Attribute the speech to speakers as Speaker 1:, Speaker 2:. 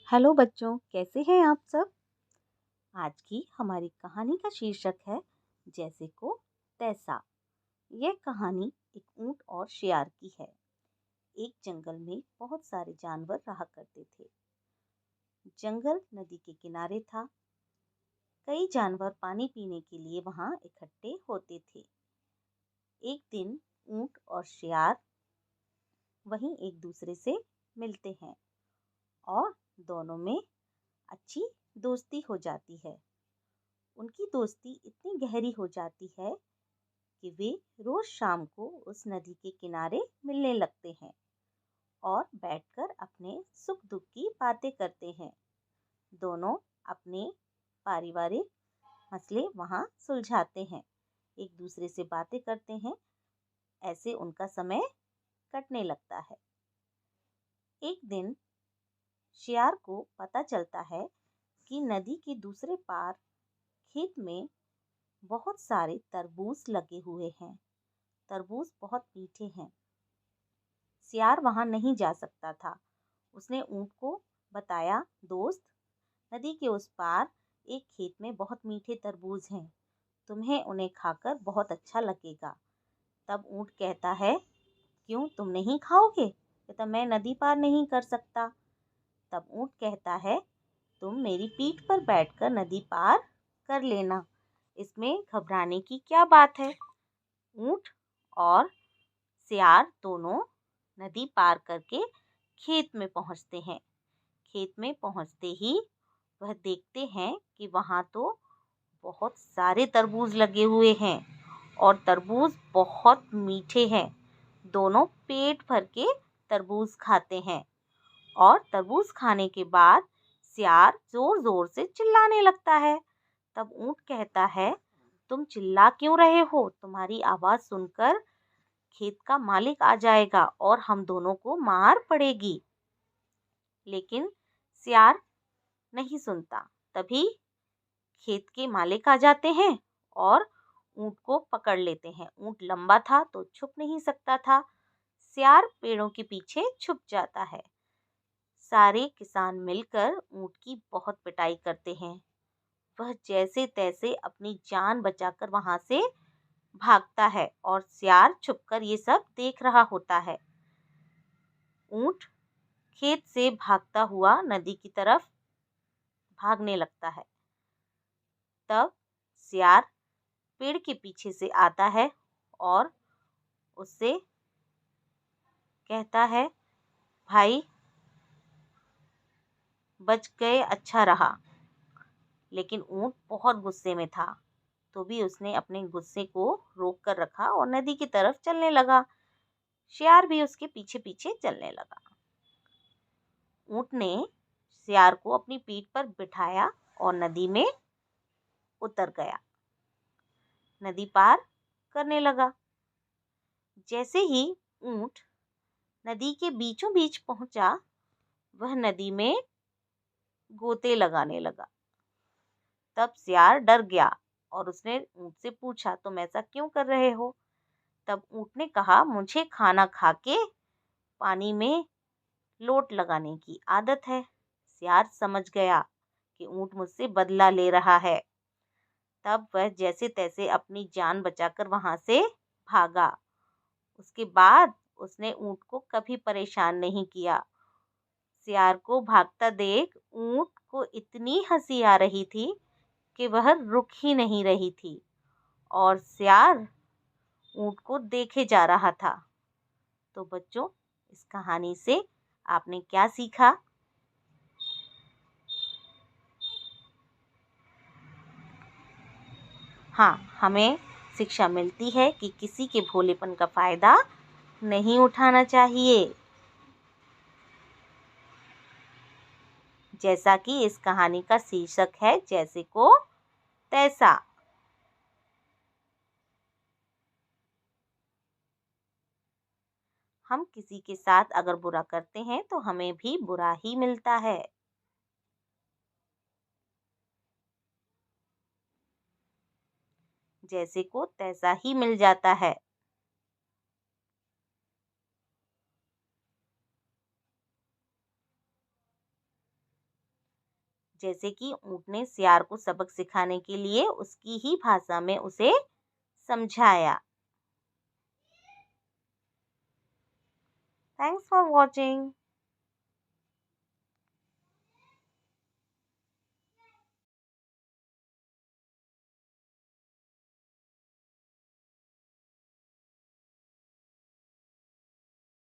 Speaker 1: Hello बच्चों, कैसे हैं आप सब। आज की हमारी कहानी का शीर्षक है जैसे को तैसा। यह कहानी एक ऊंट और शियार की है। एक जंगल में बहुत सारे जानवर रहा करते थे। जंगल नदी के किनारे था। कई जानवर पानी पीने के लिए वहां इकट्ठे होते थे। एक दिन ऊंट और शियार वहीं एक दूसरे से मिलते हैं और दोनों में अच्छी दोस्ती हो जाती है। उनकी दोस्ती इतनी गहरी हो जाती है कि वे रोज शाम को उस नदी के किनारे मिलने लगते हैं और बैठकर अपने सुख दुख की बातें करते हैं। दोनों अपने पारिवारिक मसले वहां सुलझाते हैं, एक दूसरे से बातें करते हैं। ऐसे उनका समय कटने लगता है। एक दिन शियार को पता चलता है कि नदी के दूसरे पार खेत में बहुत सारे तरबूज लगे हुए हैं। तरबूज बहुत मीठे हैं। सियार वहां नहीं जा सकता था। उसने ऊंट को बताया, दोस्त, नदी के उस पार एक खेत में बहुत मीठे तरबूज हैं। तुम्हें उन्हें खाकर बहुत अच्छा लगेगा। तब ऊंट कहता है, क्यों, तुम नहीं खाओगे? कहता, मैं नदी पार नहीं कर सकता। तब ऊंट कहता है, तुम मेरी पीठ पर बैठकर नदी पार कर लेना, इसमें घबराने की क्या बात है। ऊंट और सियार दोनों नदी पार करके खेत में पहुंचते हैं। खेत में पहुंचते ही वह देखते हैं कि वहां तो बहुत सारे तरबूज लगे हुए हैं और तरबूज बहुत मीठे हैं। दोनों पेट भर के तरबूज खाते हैं और तरबूज खाने के बाद सियार जोर जोर से चिल्लाने लगता है। तब ऊंट कहता है, तुम चिल्ला क्यों रहे हो? तुम्हारी आवाज सुनकर खेत का मालिक आ जाएगा और हम दोनों को मार पड़ेगी। लेकिन सियार नहीं सुनता। तभी खेत के मालिक आ जाते हैं और ऊंट को पकड़ लेते हैं। ऊंट लंबा था तो छुप नहीं सकता था। सियार पेड़ों के पीछे छुप जाता है। सारे किसान मिलकर ऊंट की बहुत पिटाई करते हैं। वह जैसे तैसे अपनी जान बचाकर वहां से भागता है और सियार छुपकर ये सब देख रहा होता है। ऊंट खेत से भागता हुआ नदी की तरफ भागने लगता है। तब सियार पेड़ के पीछे से आता है और उससे कहता है, भाई बच गए, अच्छा रहा। लेकिन ऊंट बहुत गुस्से में था, तो भी उसने अपने गुस्से को रोक कर रखा और नदी की तरफ चलने लगा। सियार भी उसके पीछे पीछे चलने लगा। ऊंट ने सियार को अपनी पीठ पर बिठाया और नदी में उतर गया। नदी पार करने लगा। जैसे ही ऊंट नदी के बीचों बीच पहुंचा, वह नदी में गोते लगाने लगा। तब सियार डर गया और उसने ऊंट से पूछा, तुम ऐसा क्यों कर रहे हो? तब ऊंट ने कहा, मुझे खाना खा के पानी में लोट लगाने की आदत है। सियार समझ गया कि ऊंट मुझसे बदला ले रहा है। तब वह जैसे तैसे अपनी जान बचाकर वहां से भागा। उसके बाद उसने ऊंट को कभी परेशान नहीं किया। सियार को भागता देख ऊंट को इतनी हंसी आ रही थी कि वह रुक ही नहीं रही थी और सियार ऊंट को देखे जा रहा था। तो बच्चों, इस कहानी से आपने क्या सीखा? हाँ, हमें शिक्षा मिलती है कि किसी के भोलेपन का फायदा नहीं उठाना चाहिए। जैसा कि इस कहानी का शीर्षक है, जैसे को तैसा। हम किसी के साथ अगर बुरा करते हैं तो हमें भी बुरा ही मिलता है। जैसे को तैसा ही मिल जाता है। जैसे कि ऊँट ने सियार को सबक सिखाने के लिए उसकी ही भाषा में उसे समझाया। Thanks for watching.